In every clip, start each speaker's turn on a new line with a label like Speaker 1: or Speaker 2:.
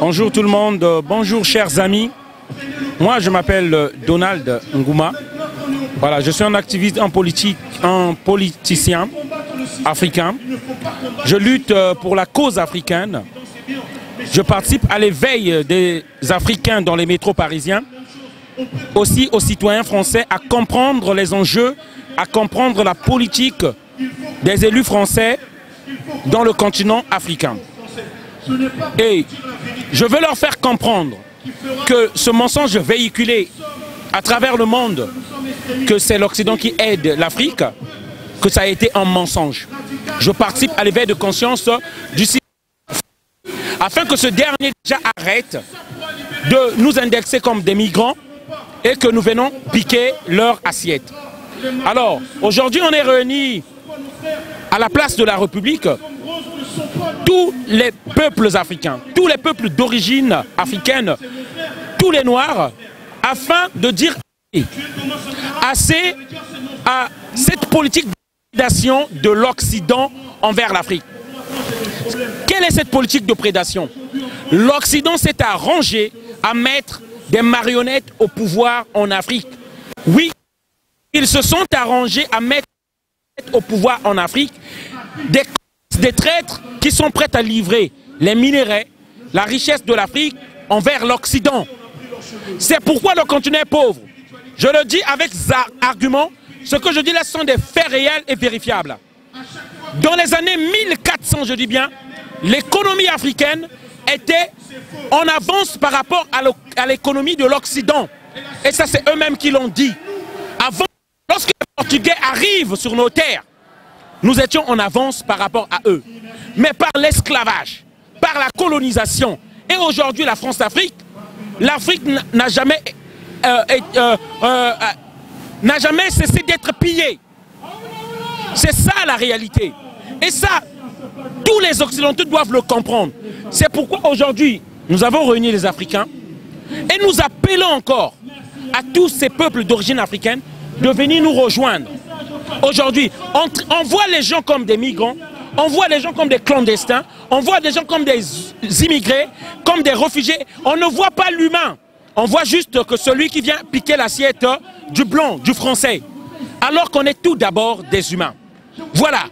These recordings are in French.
Speaker 1: Bonjour tout le monde, bonjour chers amis. Moi je m'appelle Donald Ngouma. Voilà, je suis un activiste en politique, un politicien africain. Je lutte pour la cause africaine. Je participe à l'éveil des Africains dans les métros parisiens. Aussi aux citoyens français à comprendre les enjeux, à comprendre la politique des élus français dans le continent africain. Et je veux leur faire comprendre que ce mensonge véhiculé à travers le monde, que c'est l'Occident qui aide l'Afrique, que ça a été un mensonge. Je participe à l'éveil de conscience du citoyen afin que ce dernier déjà arrête de nous indexer comme des migrants et que nous venons piquer leur assiette. Alors, aujourd'hui on est réunis à la place de la République, tous les peuples africains, tous les peuples d'origine africaine, tous les Noirs, afin de dire assez à cette politique de prédation de l'Occident envers l'Afrique. Quelle est cette politique de prédation? L'Occident s'est arrangé à mettre des marionnettes au pouvoir en Afrique. Oui, ils se sont arrangés à mettre au pouvoir en Afrique des traîtres qui sont prêts à livrer les minéraux, la richesse de l'Afrique envers l'Occident. C'est pourquoi le continent est pauvre. Je le dis avec argument, ce que je dis là sont des faits réels et vérifiables. Dans les années 1400, je dis bien, l'économie africaine était en avance par rapport à l'économie de l'Occident. Et ça, c'est eux-mêmes qui l'ont dit. Avant, lorsque les Portugais arrivent sur nos terres, nous étions en avance par rapport à eux. Mais par l'esclavage, par la colonisation, et aujourd'hui la France-Afrique, l'Afrique n'a jamais cessé d'être pillée. C'est ça la réalité. Et ça, tous les Occidentaux doivent le comprendre. C'est pourquoi aujourd'hui, nous avons réuni les Africains et nous appelons encore à tous ces peuples d'origine africaine de venir nous rejoindre. Aujourd'hui, on voit les gens comme des migrants, on voit les gens comme des clandestins, on voit des gens comme des immigrés, comme des réfugiés. On ne voit pas l'humain. On voit juste que celui qui vient piquer l'assiette du blanc, du français. Alors qu'on est tout d'abord des humains. Voilà.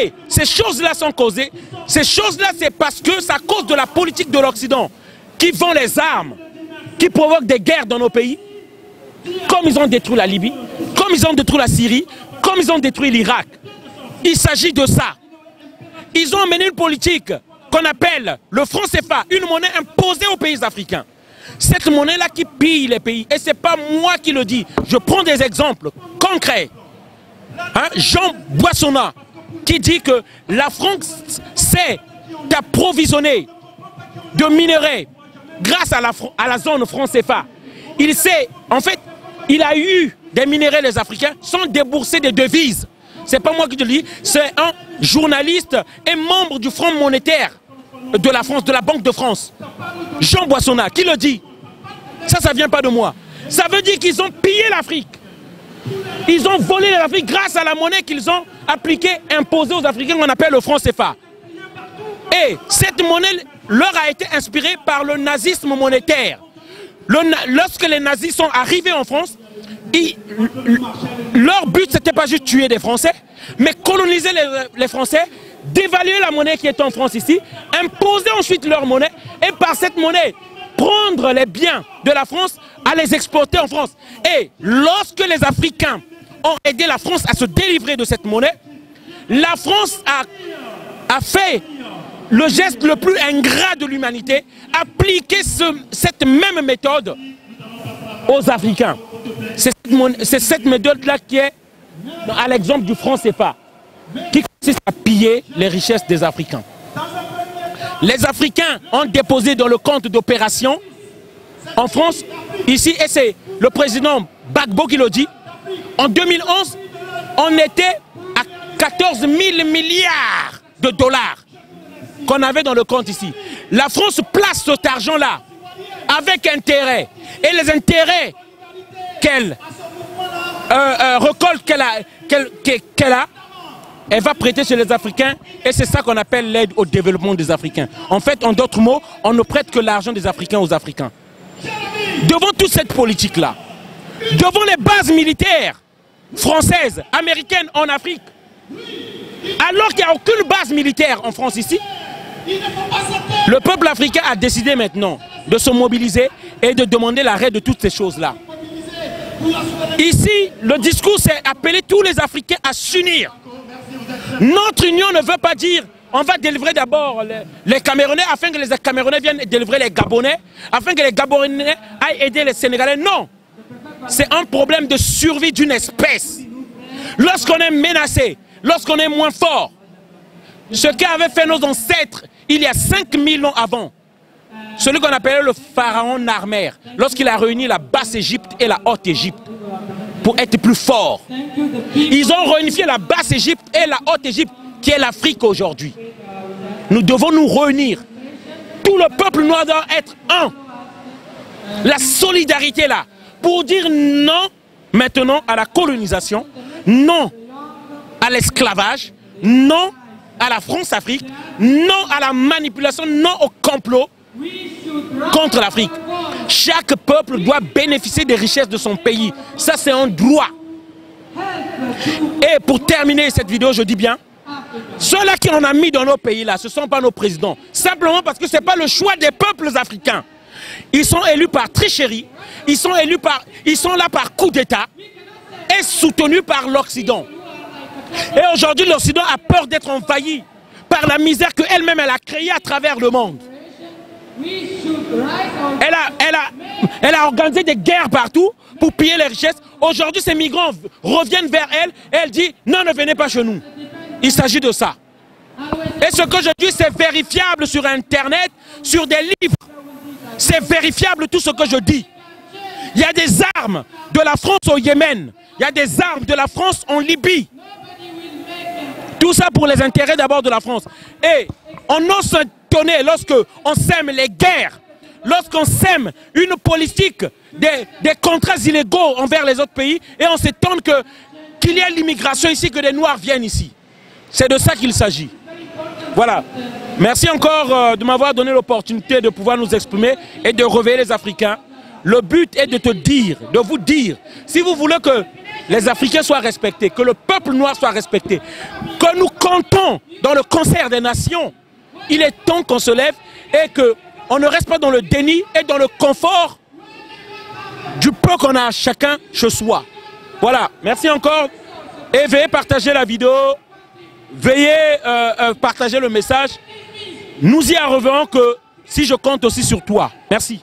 Speaker 1: Et ces choses-là sont causées. Ces choses-là, c'est parce que c'est à cause de la politique de l'Occident qui vend les armes, qui provoque des guerres dans nos pays, comme ils ont détruit la Libye, comme ils ont détruit la Syrie, comme ils ont détruit l'Irak. Il s'agit de ça. Ils ont mené une politique qu'on appelle le franc CFA, une monnaie imposée aux pays africains. Cette monnaie-là qui pille les pays. Et ce n'est pas moi qui le dis. Je prends des exemples concrets. Jean Boissonnat qui dit que la France s'est approvisionnée de minerais grâce à la zone franc CFA. Il sait, en fait, il a eu des minéraux les Africains sans débourser des devises. C'est pas moi qui te le dis, c'est un journaliste et membre du Front monétaire de la France, de la Banque de France. Jean Boissonnat, qui le dit? Ça vient pas de moi. Ça veut dire qu'ils ont pillé l'Afrique. Ils ont volé l'Afrique grâce à la monnaie qu'ils ont appliquée, imposée aux Africains, qu'on appelle le franc CFA. Et cette monnaie leur a été inspirée par le nazisme monétaire. Lorsque les nazis sont arrivés en France, leur but c'était pas juste tuer des Français, mais coloniser les Français, dévaluer la monnaie qui est en France ici, imposer ensuite leur monnaie et par cette monnaie prendre les biens de la France à les exporter en France. Et lorsque les Africains ont aidé la France à se délivrer de cette monnaie, la France a fait le geste le plus ingrat de l'humanité, appliquer cette même méthode aux Africains. C'est cette méthode-là qui est à l'exemple du franc CFA, qui consiste à piller les richesses des Africains. Les Africains ont déposé dans le compte d'opération en France, ici, et c'est le président Gbagbo qui le dit, en 2011, on était à 14 000 milliards de dollars qu'on avait dans le compte ici. La France place cet argent-là avec intérêt. Et les intérêts qu'elle récolte, qu'elle a, elle va prêter chez les Africains et c'est ça qu'on appelle l'aide au développement des Africains. En fait, en d'autres mots, on ne prête que l'argent des Africains aux Africains. Devant toute cette politique-là, devant les bases militaires françaises, américaines en Afrique, alors qu'il n'y a aucune base militaire en France ici, le peuple africain a décidé maintenant de se mobiliser et de demander l'arrêt de toutes ces choses-là. Ici, le discours c'est appeler tous les Africains à s'unir. Notre union ne veut pas dire on va délivrer d'abord les Camerounais afin que les Camerounais viennent délivrer les Gabonais, afin que les Gabonais aillent aider les Sénégalais. Non, c'est un problème de survie d'une espèce. Lorsqu'on est menacé, lorsqu'on est moins fort, ce qu'avaient fait nos ancêtres il y a 5000 ans avant, celui qu'on appelait le pharaon Narmer, lorsqu'il a réuni la basse Égypte et la haute Égypte pour être plus fort. Ils ont réunifié la basse Égypte et la haute Égypte qui est l'Afrique aujourd'hui. Nous devons nous réunir. Tout le peuple noir doit être un. La solidarité là, pour dire non maintenant à la colonisation, non à l'esclavage, non à la France-Afrique, non à la manipulation, non au complot contre l'Afrique. Chaque peuple doit bénéficier des richesses de son pays. Ça, c'est un droit. Et pour terminer cette vidéo, je dis bien, ceux-là qui en ont mis dans nos pays, là, ce ne sont pas nos présidents. Simplement parce que ce n'est pas le choix des peuples africains. Ils sont élus par tricherie, ils sont là par coup d'État et soutenus par l'Occident. Et aujourd'hui, l'Occident a peur d'être envahi par la misère qu'elle-même elle a créée à travers le monde. Elle a organisé des guerres partout pour piller les richesses. Aujourd'hui, ces migrants reviennent vers elle et elle dit non, ne venez pas chez nous. Il s'agit de ça. Et ce que je dis, c'est vérifiable sur Internet, sur des livres. C'est vérifiable tout ce que je dis. Il y a des armes de la France au Yémen. Il y a des armes de la France en Libye. Tout ça pour les intérêts d'abord de la France. Et on ose s'étonner lorsqu'on sème les guerres, lorsqu'on sème une politique des contrats illégaux envers les autres pays, et on s'étonne qu'il y ait l'immigration ici, que des Noirs viennent ici. C'est de ça qu'il s'agit. Voilà. Merci encore de m'avoir donné l'opportunité de pouvoir nous exprimer et de réveiller les Africains. Le but est de vous dire, si vous voulez que les Africains soient respectés, que le peuple noir soit respecté, que nous comptons dans le concert des nations, il est temps qu'on se lève et qu'on ne reste pas dans le déni et dans le confort du peu qu'on a chacun chez soi. Voilà, merci encore et veuillez partager la vidéo, veuillez partager le message. Nous y arriverons que si je compte aussi sur toi. Merci.